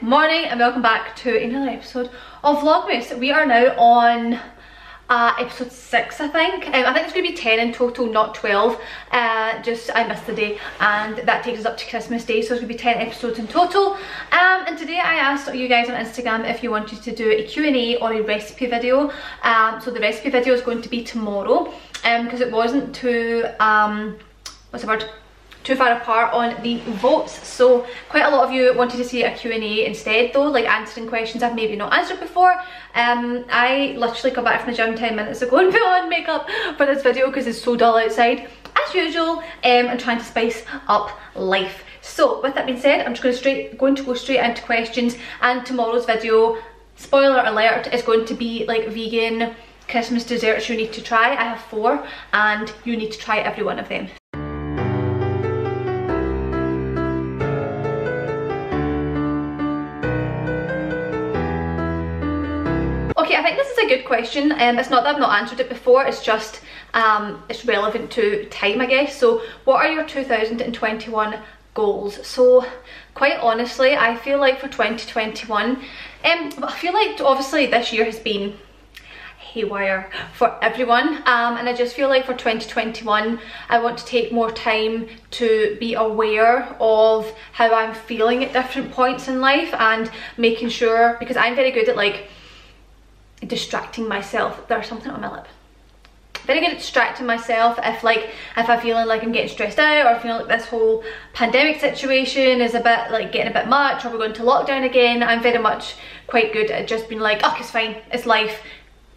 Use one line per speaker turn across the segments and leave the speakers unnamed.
Morning and welcome back to another episode of Vlogmas. We are now on episode 6, I think. I think it's going to be 10 in total, not 12. Just I missed the day and that takes us up to Christmas Day, so it's going to be 10 episodes in total. And today I asked you guys on Instagram if you wanted to do a Q&A or a recipe video. So the recipe video is going to be tomorrow because it wasn't too, too far apart on the votes, so quite a lot of you wanted to see a Q&A instead though, like answering questions I've maybe not answered before. I literally got back from the gym 10 minutes ago and put on makeup for this video because it's so dull outside as usual. I'm trying to spice up life. So with that being said, I'm just going to go straight into questions, and tomorrow's video, spoiler alert, is going to be like vegan Christmas desserts you need to try. I have 4 and you need to try every one of them. Okay, I think this is a good question. It's not that I've not answered it before, it's just it's relevant to time, I guess. So what are your 2021 goals? So quite honestly, I feel like for 2021, but I feel like obviously this year has been haywire for everyone, and I just feel like for 2021 I want to take more time to be aware of how I'm feeling at different points in life and making sure, because I'm very good at like distracting myself. There's something on my lip. Very good at distracting myself if I'm feeling like I'm getting stressed out, or feeling like this whole pandemic situation is a bit like getting a bit much, or we're going to lockdown again. I'm very much quite good at just being like, oh, it's fine, it's life,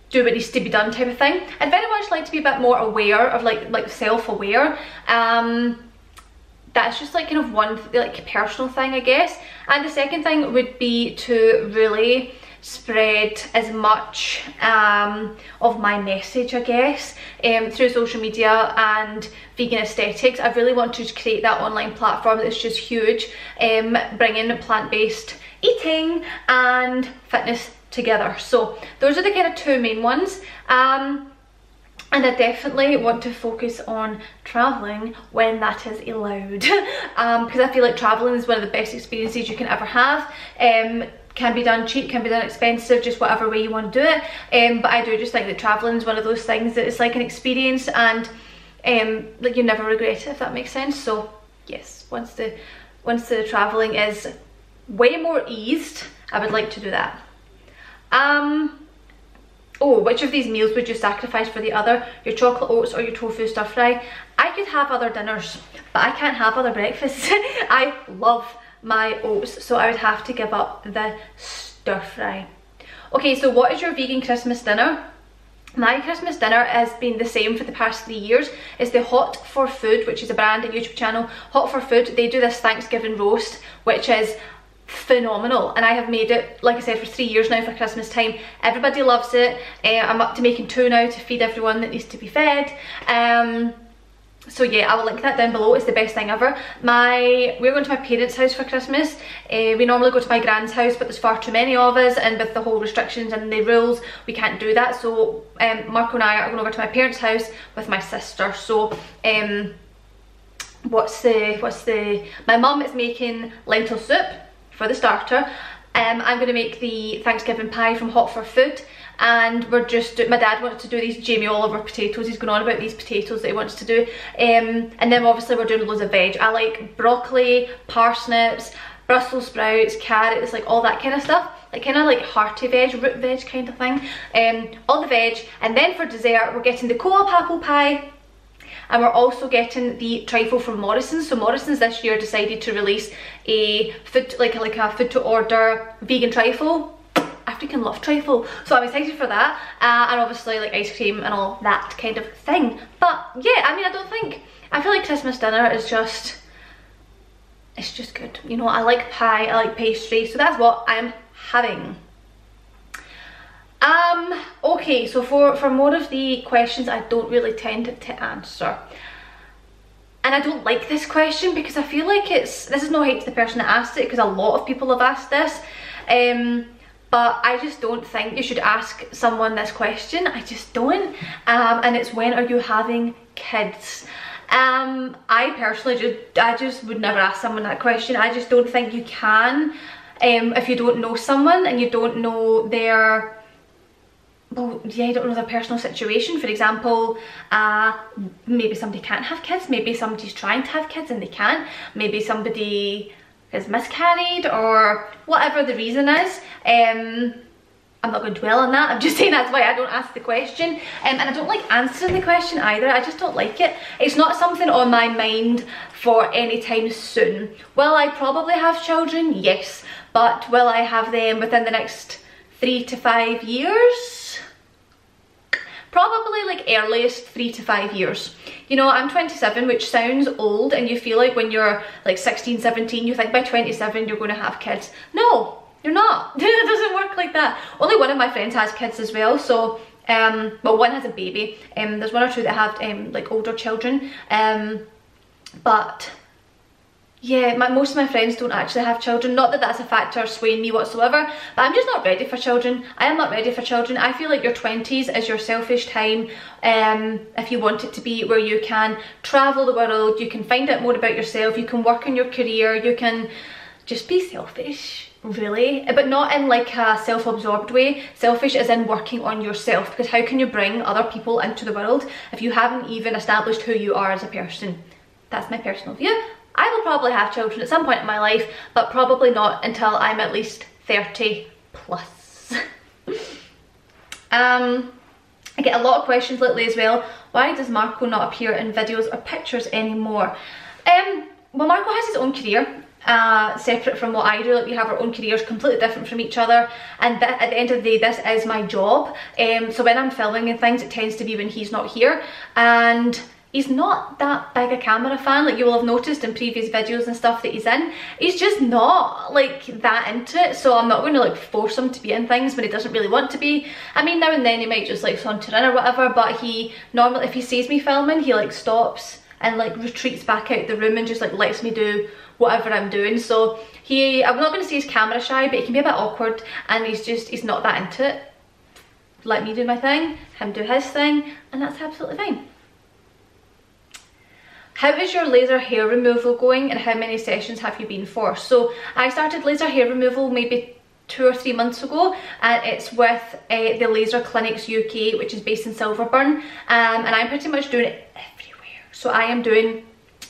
do what needs to be done type of thing. I'd very much like to be a bit more aware of like self-aware. That's just like kind of one like personal thing, I guess. And the second thing would be to really spread as much of my message, I guess, through social media and vegan aesthetics. I really want to create that online platform that's just huge, bringing plant-based eating and fitness together. So those are the kind of 2 main ones. And I definitely want to focus on travelling when that is allowed, because I feel like travelling is one of the best experiences you can ever have. Can be done cheap, can be done expensive, just whatever way you want to do it. But I do just think that travelling is one of those things that it's like an experience, and like you never regret it, if that makes sense. So yes, once the travelling is way more eased, I would like to do that. Oh, which of these meals would you sacrifice for the other? Your chocolate oats or your tofu stir fry? I could have other dinners, but I can't have other breakfasts. I love my oats, so I would have to give up the stir fry. Okay, so what is your vegan Christmas dinner? My Christmas dinner has been the same for the past 3 years. It's the Hot for Food, which is a brand, a YouTube channel. Hot for Food, they do this Thanksgiving roast, which is phenomenal, and I have made it, like I said, for 3 years now for Christmas time. Everybody loves it. I'm up to making 2 now to feed everyone that needs to be fed. So yeah, I will link that down below. It's the best thing ever. We're going to my parents' house for Christmas. We normally go to my grand's house, but there's far too many of us, and with the whole restrictions and the rules, we can't do that. So Marco and I are going over to my parents' house with my sister. So my mum is making lentil soup for the starter. I'm going to make the Thanksgiving pie from Hot for Food, and my dad wants to do these Jamie Oliver potatoes. He's going on about these potatoes that he wants to do, and then obviously we're doing loads of veg. I like broccoli, parsnips, Brussels sprouts, carrots, like all that kind of stuff, like kind of like hearty veg, root veg kind of thing. All the veg. And then for dessert we're getting the co-op apple pie, and we're also getting the trifle from Morrison's. So Morrison's this year decided to release a food, like a food to order vegan trifle. I freaking love trifle, so I'm excited for that, and obviously like ice cream and all that kind of thing. But yeah, I mean, I feel like Christmas dinner is just, it's just good, you know. I like pie, I like pastry, so that's what I'm having. Okay, so for more of the questions I don't really tend to answer, and I don't like this question because I feel like this is no hate to the person that asked it, because a lot of people have asked this, but I just don't think you should ask someone this question. I just don't. And it's, when are you having kids? I personally just would never ask someone that question. I just don't think you can if you don't know someone and you don't know their, well, yeah, you don't know their personal situation. For example, maybe somebody can't have kids, maybe somebody's trying to have kids and they can't, maybe somebody is miscarried, or whatever the reason is. I'm not going to dwell on that. I'm just saying that's why I don't ask the question. And I don't like answering the question either. I just don't like it. It's not something on my mind for any time soon. Will I probably have children? Yes. But will I have them within the next 3 to 5 years? Probably like earliest 3 to 5 years. You know, I'm 27, which sounds old, and you feel like when you're like 16, 17, you think by 27 you're going to have kids. No. You're not. It doesn't work like that. Only one of my friends has kids as well, so well, one has a baby. There's one or two that have like older children, but yeah, most of my friends don't actually have children. Not that that's a factor swaying me whatsoever, but I'm just not ready for children. I am not ready for children. I feel like your 20s is your selfish time, if you want it to be, where you can travel the world, you can find out more about yourself, you can work on your career, you can just be selfish. Really, but not in like a self-absorbed way. Selfish as in working on yourself, because how can you bring other people into the world if you haven't even established who you are as a person? That's my personal view. I will probably have children at some point in my life, but probably not until I'm at least 30 plus. I get a lot of questions lately as well. Why does Marco not appear in videos or pictures anymore? Well, Marco has his own career. Separate from what I do. Like, we have our own careers, completely different from each other, and at the end of the day this is my job. So when I'm filming and things, it tends to be when he's not here, and he's not that big a camera fan. Like, you will have noticed in previous videos and stuff that he's in, he's just not like that into it. So I'm not going to like force him to be in things when he doesn't really want to be. I mean, now and then he might just like saunter in or whatever, but he normally, if he sees me filming, he like stops and like retreats back out the room and just like lets me do whatever I'm doing. So I'm not going to say he's camera shy, but he can be a bit awkward, and he's not that into it. Let me do my thing, him do his thing, and that's absolutely fine. How is your laser hair removal going, and how many sessions have you been for? So I started laser hair removal maybe 2 or 3 months ago, and it's with the Laser Clinics UK, which is based in Silverburn, and I'm pretty much doing it everywhere. So I am doing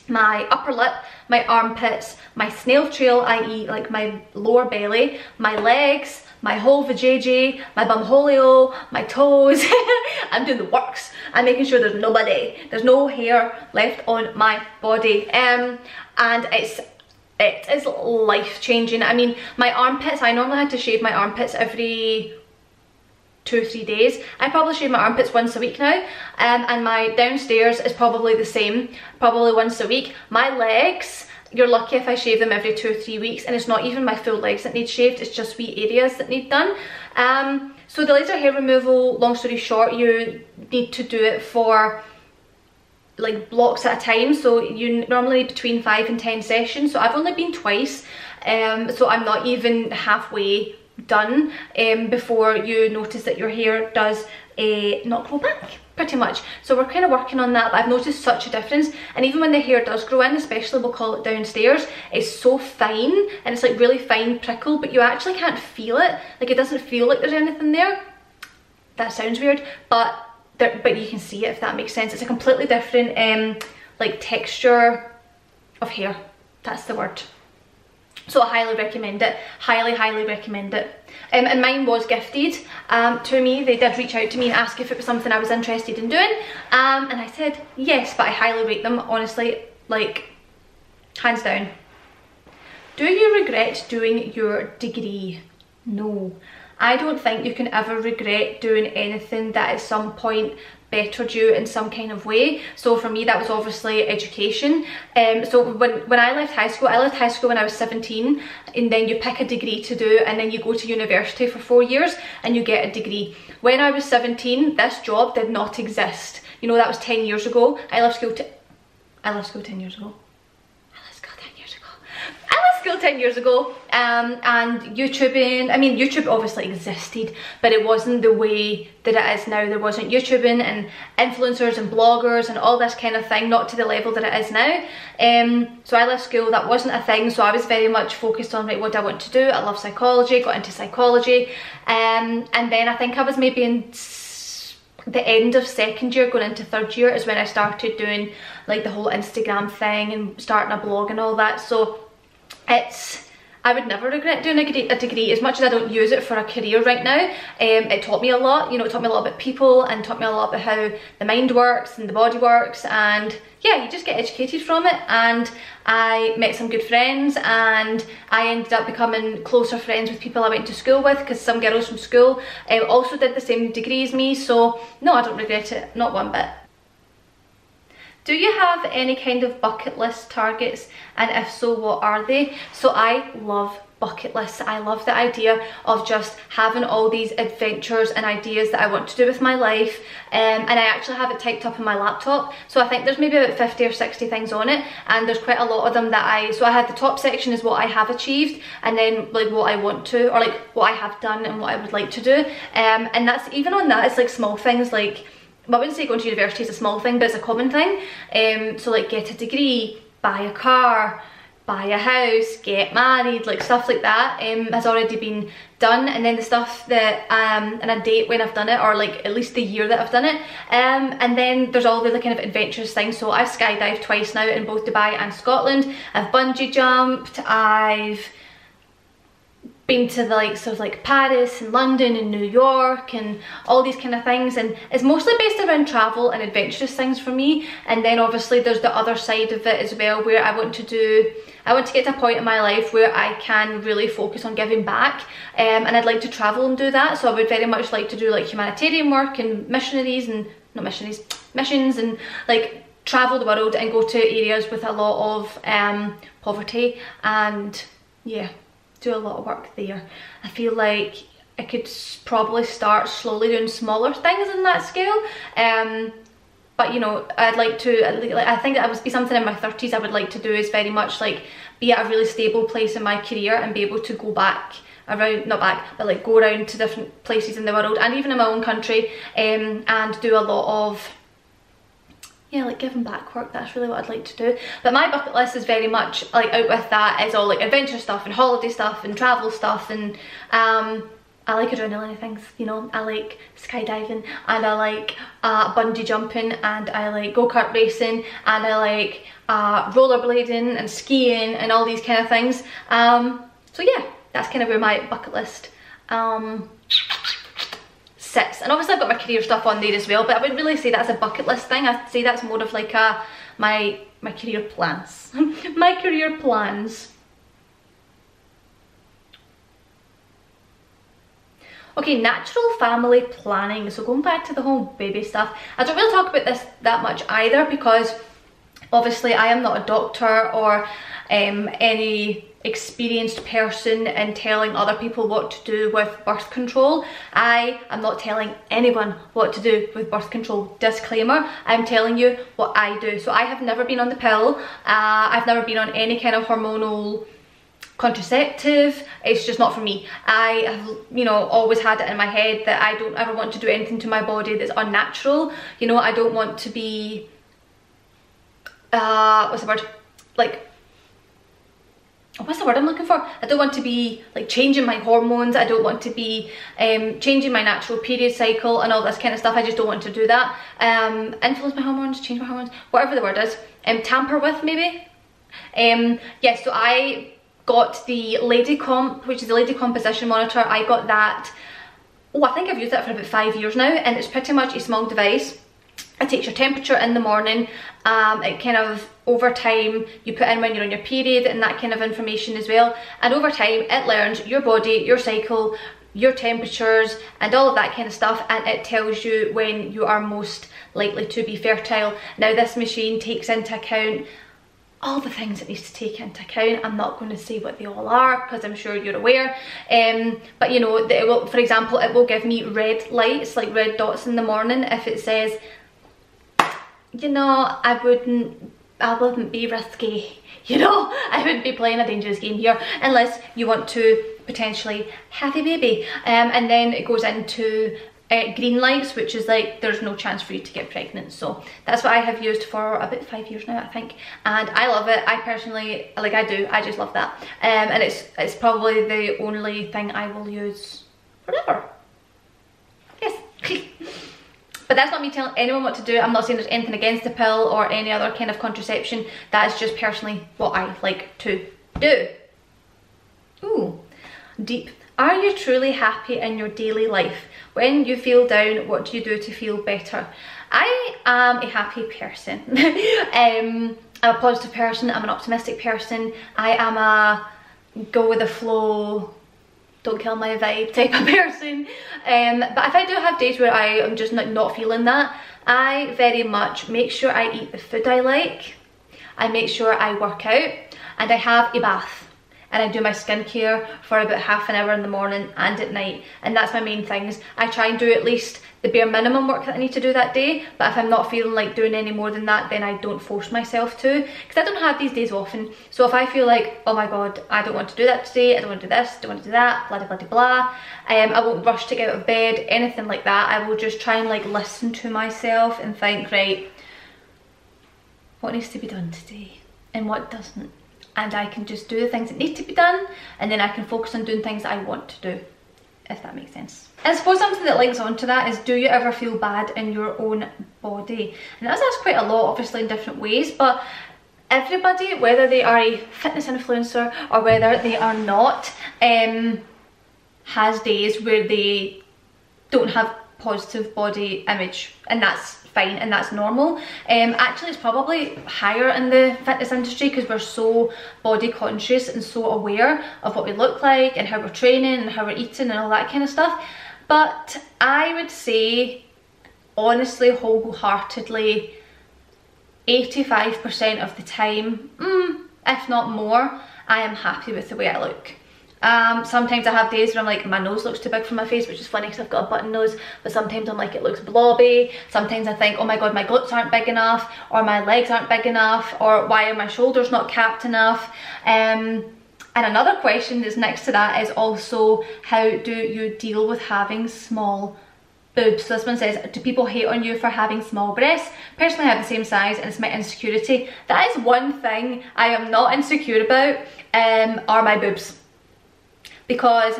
my upper lip, my armpits, my snail trail, i.e. like my lower belly, my legs, my whole vajayjay, my bumholio, my toes. I'm doing the works. I'm making sure there's no hair left on my body, and it is life-changing. I mean, my armpits, I normally had to shave my armpits every 2 or 3 days. I probably shave my armpits once a week now, and my downstairs is probably the same, probably once a week. My legs, you're lucky if I shave them every 2 or 3 weeks, and it's not even my full legs that need shaved, it's just wee areas that need done. So the laser hair removal, long story short, you need to do it for like blocks at a time, so you normally between 5 and 10 sessions. So I've only been twice, so I'm not even halfway done before you notice that your hair does not grow back, pretty much. So we're kind of working on that, but I've noticed such a difference. And even when the hair does grow in, especially we'll call it downstairs, it's so fine, and it's like really fine prickle, but you actually can't feel it. Like, it doesn't feel like there's anything there. That sounds weird, but you can see it, if that makes sense. It's a completely different like texture of hair, that's the word. So I highly recommend it, highly recommend it. And mine was gifted to me. They did reach out to me and ask if it was something I was interested in doing, and I said yes, but I highly rate them, honestly, like hands down. Do you regret doing your degree? No. I don't think you can ever regret doing anything that at some point bettered you in some kind of way. So for me, that was obviously education. So when I left high school when I was 17, and then you pick a degree to do, and then you go to university for 4 years and you get a degree. When I was 17, this job did not exist. You know, that was 10 years ago. I left school 10 years ago. I left school 10 years ago, and YouTubing, I mean, YouTube obviously existed, but it wasn't the way that it is now. There wasn't YouTubing and influencers and bloggers and all this kind of thing, not to the level that it is now. So I left school, that wasn't a thing, so I was very much focused on, right, what do I want to do? I love psychology, got into psychology, and then I think I was maybe in the end of second year going into third year is when I started doing like the whole Instagram thing and starting a blog and all that. So I would never regret doing a degree, as much as I don't use it for a career right now. It taught me a lot, you know, it taught me a lot about people and taught me a lot about how the mind works and the body works, and yeah, you just get educated from it. And I met some good friends, and I ended up becoming closer friends with people I went to school with, because some girls from school also did the same degree as me. So no, I don't regret it, not one bit. Do you have any kind of bucket list targets, and if so, what are they? So I love bucket lists. I love the idea of just having all these adventures and ideas that I want to do with my life, and I actually have it typed up on my laptop. So I think there's maybe about 50 or 60 things on it, and there's quite a lot of them that so I had the top section is what I have achieved, and then like what I want to, or like what I have done and what I would like to do, and that's, even on that, it's like small things like, I wouldn't say going to university is a small thing, but it's a common thing. So like get a degree, buy a car, buy a house, get married, like stuff like that has already been done. And then the stuff that, and a date when I've done it, or like at least the year that I've done it. And then there's all the other kind of adventurous things. So I've skydived twice now in both Dubai and Scotland. I've bungee jumped, I've been to the likes of like Paris and London and New York and all these kind of things, and it's mostly based around travel and adventurous things for me. And then obviously there's the other side of it as well, where I want to get to a point in my life where I can really focus on giving back, and I'd like to travel and do that. So I would very much like to do like humanitarian work and missions, and like travel the world and go to areas with a lot of poverty, and yeah, do a lot of work there. I feel like I could probably start slowly doing smaller things in that scale, but you know, I'd like to, I think that would be something in my 30s I would like to do, is very much like be at a really stable place in my career and be able to go back around, not back, but like go around to different places in the world and even in my own country, and do a lot of, yeah, like giving back work. That's really what I'd like to do. But my bucket list is very much like, out with that is all like adventure stuff and holiday stuff and travel stuff, and I like adrenaline things, you know. I like skydiving, and I like bungee jumping, and I like go-kart racing, and I like rollerblading and skiing and all these kind of things. So yeah, that's kind of where my bucket list sits. And obviously I've got my career stuff on there as well, but I wouldn't really say that's a bucket list thing. I'd say that's more of like my career plans. My career plans. Okay, natural family planning. So going back to the whole baby stuff, I don't really talk about this that much either, because obviously I am not a doctor or any experienced person in telling other people what to do with birth control. I am not telling anyone what to do with birth control. Disclaimer, I'm telling you what I do. So I have never been on the pill. I've never been on any kind of hormonal contraceptive. It's just not for me. I have, you know, always had it in my head that I don't ever want to do anything to my body that's unnatural. You know, I don't want to be what's the word, like, what's the word I'm looking for? I don't want to be like changing my hormones. I don't want to be changing my natural period cycle and all this kind of stuff. I just don't want to do that. Influence my hormones, change my hormones, whatever the word is. Tamper with, maybe. Yeah, so I got the Lady Comp, which is the Lady Composition Monitor. I got that, oh, I think I've used it for about 5 years now, and it's pretty much a small device. It takes your temperature in the morning. It kind of, over time, you put in when you're on your period and that kind of information as well. And over time, it learns your body, your cycle, your temperatures and all of that kind of stuff, and it tells you when you are most likely to be fertile. Now this machine takes into account all the things it needs to take into account. I'm not going to say what they all are because I'm sure you're aware, but you know, it will, for example, it will give me red lights, like red dots in the morning, if it says, you know, I wouldn't I wouldn't be risky, you know. I wouldn't be playing a dangerous game here unless you want to potentially have a baby. And then it goes into green lights, which is like there's no chance for you to get pregnant. So that's what I have used for about 5 years now, I think, and I love it. I personally, like, I just love that. And it's probably the only thing I will use forever. Yes. But that's not me telling anyone what to do. I'm not saying there's anything against the pill or any other kind of contraception. That is just personally what I like to do. Ooh, deep. Are you truly happy in your daily life? When you feel down, what do you do to feel better? I am a happy person. I'm a positive person. I'm an optimistic person. I am a go with the flow, don't kill my vibe type of person. But if I do have days where I am just not feeling that, I very much make sure I eat the food I like. I make sure I work out and I have a bath. And I do my skincare for about half an hour in the morning and at night, and that's my main things. I try and do at least the bare minimum work that I need to do that day, but if I'm not feeling like doing any more than that, then I don't force myself to, because I don't have these days often. So if I feel like, oh my god, I don't want to do that today, I don't want to do this, don't want to do that, blah blah blah blah, I won't rush to get out of bed, anything like that. I will just try and like listen to myself and think, right, what needs to be done today and what doesn't. And I can just do the things that need to be done, and then I can focus on doing things that I want to do, if that makes sense. And I suppose something that links onto that is, do you ever feel bad in your own body? And that's asked quite a lot, obviously in different ways, but everybody, whether they are a fitness influencer or whether they are not, has days where they don't have positive body image, and that's fine and that's normal. Actually, it's probably higher in the fitness industry because we're so body conscious and so aware of what we look like and how we're training and how we're eating and all that kind of stuff. But I would say, honestly, wholeheartedly, 85% of the time, if not more, I am happy with the way I look. Sometimes I have days where I'm like, my nose looks too big for my face, which is funny because I've got a button nose, but sometimes I'm like, it looks blobby. Sometimes I think, oh my god, my glutes aren't big enough, or my legs aren't big enough, or why are my shoulders not capped enough? And another question that's next to that is also, how do you deal with having small boobs? So this one says, do people hate on you for having small breasts? Personally, I have the same size and it's my insecurity. That is one thing I am not insecure about, are my boobs. Because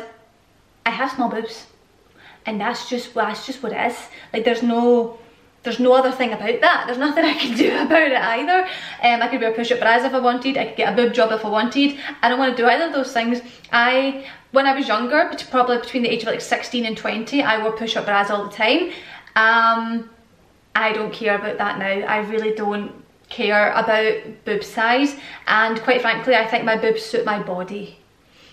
I have small boobs, and that's just what it is. Like, there's no other thing about that. There's nothing I can do about it either. I could wear push-up bras if I wanted. I could get a boob job if I wanted. I don't want to do either of those things. When I was younger, probably between the age of like 16 and 20, I wore push-up bras all the time. I don't care about that now. I really don't care about boob size, and quite frankly, I think my boobs suit my body.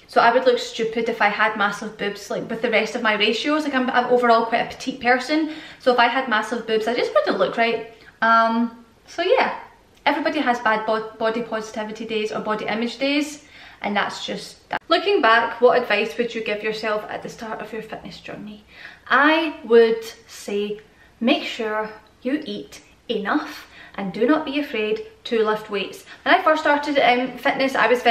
So I would look stupid if I had massive boobs, like with the rest of my ratios. Like, I'm overall quite a petite person, so if I had massive boobs, I just wouldn't look right. So yeah, everybody has bad body positivity days or body image days, and that's just that. Looking back, what advice would you give yourself at the start of your fitness journey? I would say, make sure you eat enough and do not be afraid to lift weights. When I first started fitness, I was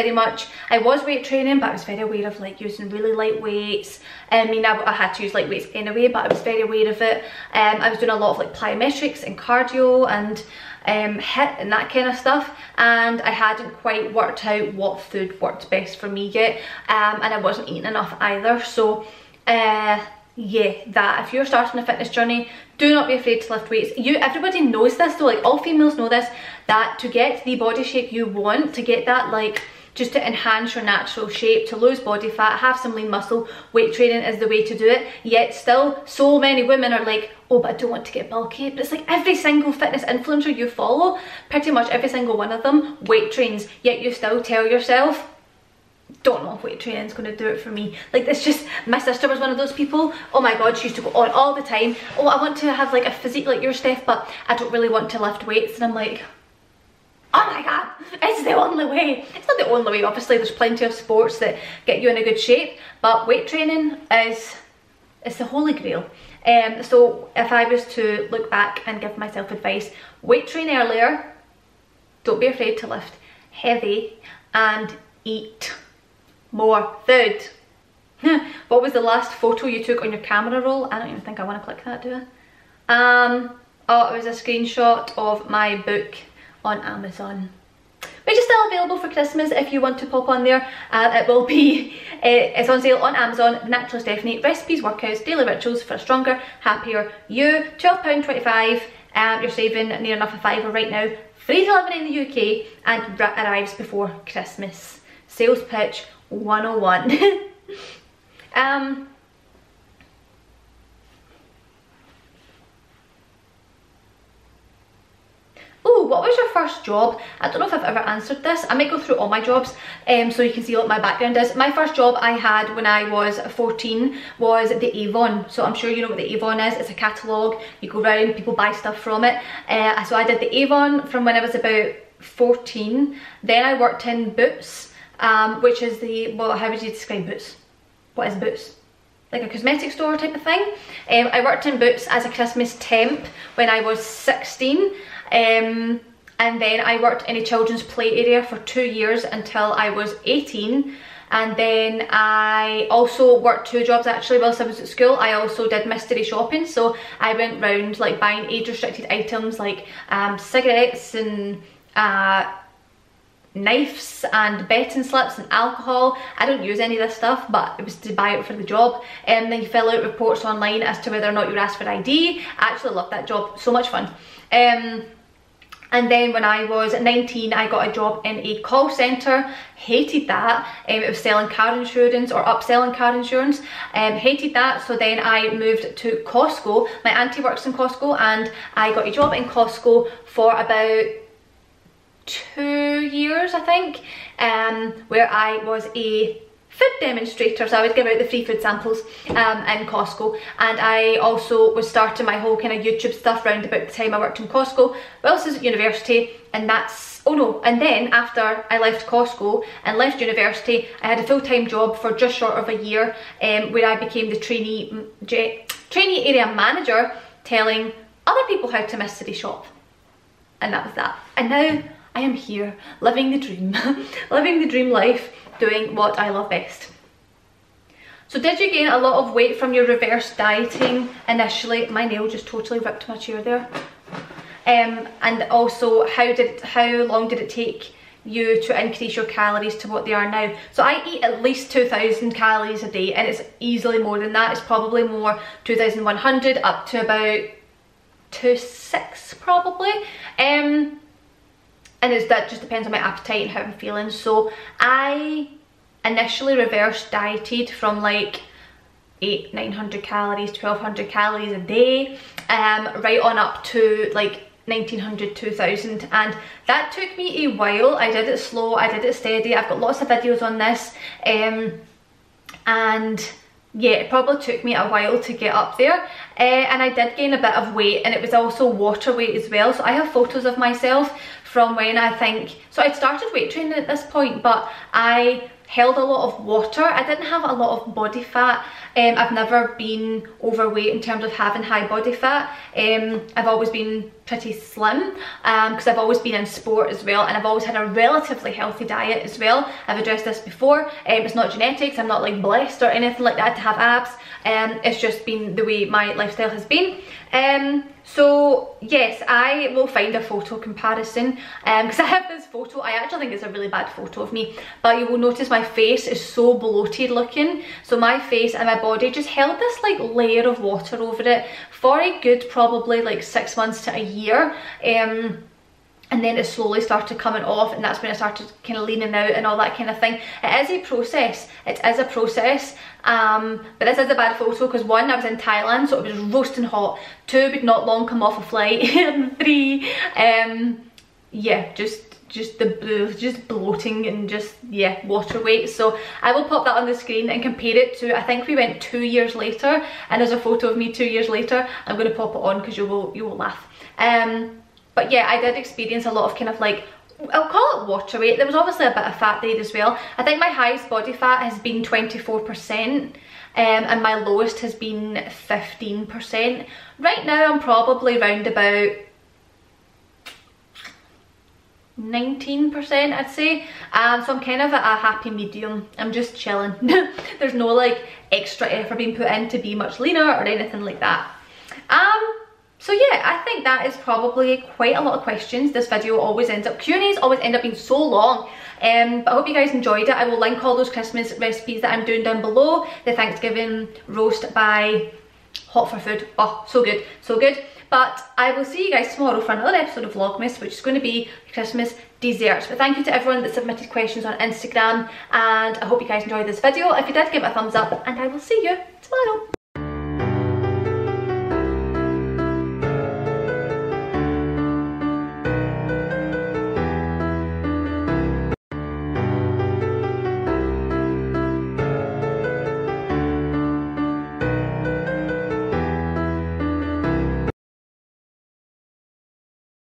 weight training, but I was very aware of like using really light weights. I mean, I had to use light weights anyway, but I was very aware of it. I was doing a lot of like plyometrics and cardio and HIIT and that kind of stuff, and I hadn't quite worked out what food worked best for me yet, and I wasn't eating enough either. So yeah, that if you're starting a fitness journey, do not be afraid to lift weights. Everybody knows this though, like all females know this, that to get the body shape you want, to get that, like, just to enhance your natural shape, to lose body fat, have some lean muscle, weight training is the way to do it. Yet still, so many women are like, oh, but I don't want to get bulky. But it's like every single fitness influencer you follow, pretty much every single one of them weight trains, yet you still tell yourself, don't know if weight training's going to do it for me. Like, it's just, my sister was one of those people. Oh my god, she used to go on all the time, oh, I want to have like a physique like yours, Steph, but I don't really want to lift weights. And I'm like, oh my god, it's the only way. It's not the only way, obviously there's plenty of sports that get you in a good shape, but weight training is the holy grail. So if I was to look back and give myself advice, weight train earlier, don't be afraid to lift heavy and eat more food. What was the last photo you took on your camera roll? I don't even think I want to click that, do I? Oh, it was a screenshot of my book on Amazon, which is still available for Christmas if you want to pop on there. It will be, it's on sale on Amazon. Natural Stephanie, recipes, workouts, daily rituals for a stronger, happier you. £12.25, you're saving near enough a fiver right now. Free delivery in the UK and arrives before Christmas. Sales pitch 101. Oh, what was your first job? I don't know if I've ever answered this. I might go through all my jobs so you can see what my background is. My first job I had when I was 14 was the Avon. So I'm sure you know what the Avon is. It's a catalogue. You go around, people buy stuff from it. So I did the Avon from when I was about 14. Then I worked in Boots, which is the, well, how would you describe Boots? What is Boots? Like a cosmetic store type of thing. I worked in Boots as a Christmas temp when I was 16. And then I worked in a children's play area for 2 years until I was 18. And then I also worked 2 jobs actually whilst I was at school. I also did mystery shopping, so I went round like buying age restricted items like cigarettes and knives and betting slips and alcohol. I don't use any of this stuff, but it was to buy it for the job. And then you fill out reports online as to whether or not you were asked for ID. I actually loved that job, so much fun. And then when I was 19, I got a job in a call centre. Hated that. It was selling car insurance or upselling car insurance. Hated that. So then I moved to Costco. My auntie works in Costco and I got a job in Costco for about 2 years, I think, where I was a food demonstrator. So I would give out the free food samples in Costco, and I also was starting my whole kind of YouTube stuff around about the time I worked in Costco whilst I was at university. And that's, oh no, and then after I left Costco and left university, I had a full-time job for just short of a year, where I became the trainee area manager, telling other people how to mystery shop. And that was that. And now I am here living the dream, living the dream life, doing what I love best. So did you gain a lot of weight from your reverse dieting initially? My nail just totally ripped my chair there. And also how long did it take you to increase your calories to what they are now? So I eat at least 2,000 calories a day, and it's easily more than that. It's probably more, 2,100 up to about 2,600 probably. And that just depends on my appetite and how I'm feeling. So I initially reverse dieted from like 900 calories, 1,200 calories a day, right on up to like 1,900, 2,000, and that took me a while. I did it slow, I did it steady. I've got lots of videos on this, and yeah, it probably took me a while to get up there, and I did gain a bit of weight, and it was also water weight as well. So I have photos of myself from when I think, so I'd started weight training at this point, but I held a lot of water. I didn't have a lot of body fat. I've never been overweight in terms of having high body fat. I've always been pretty slim because I've always been in sport as well, and I've always had a relatively healthy diet as well. I've addressed this before. It's not genetics. I'm not like blessed or anything like that to have abs. It's just been the way my lifestyle has been. So yes, I will find a photo comparison because I have this photo. I actually think it's a really bad photo of me, but you will notice my face is so bloated looking. So my face and my body just held this like layer of water over it for a good probably like 6 months to a year. And then it slowly started coming off, and that's when I started kind of leaning out and all that kind of thing. It is a process. It is a process. But this is a bad photo because 1, I was in Thailand, so it was roasting hot. 2, would not long come off a flight. And 3, yeah, just bloating and just, yeah, water weight. So I will pop that on the screen and compare it to, I think we went 2 years later, and there's a photo of me 2 years later. I'm going to pop it on because you will laugh. But yeah, I did experience a lot of kind of like, I'll call it water weight. There was obviously a bit of fat there as well. I think my highest body fat has been 24%, and my lowest has been 15%. Right now I'm probably round about 19% I'd say. So I'm kind of at a happy medium. I'm just chilling. There's no like extra effort being put in to be much leaner or anything like that. So yeah, I think that is probably quite a lot of questions. This video always ends up, Q&As always end up being so long. But I hope you guys enjoyed it. I will link all those Christmas recipes that I'm doing down below. The Thanksgiving roast by Hot for Food. Oh, so good, so good. But I will see you guys tomorrow for another episode of Vlogmas, which is going to be Christmas desserts. But thank you to everyone that submitted questions on Instagram, and I hope you guys enjoyed this video. If you did, give it a thumbs up, and I will see you tomorrow.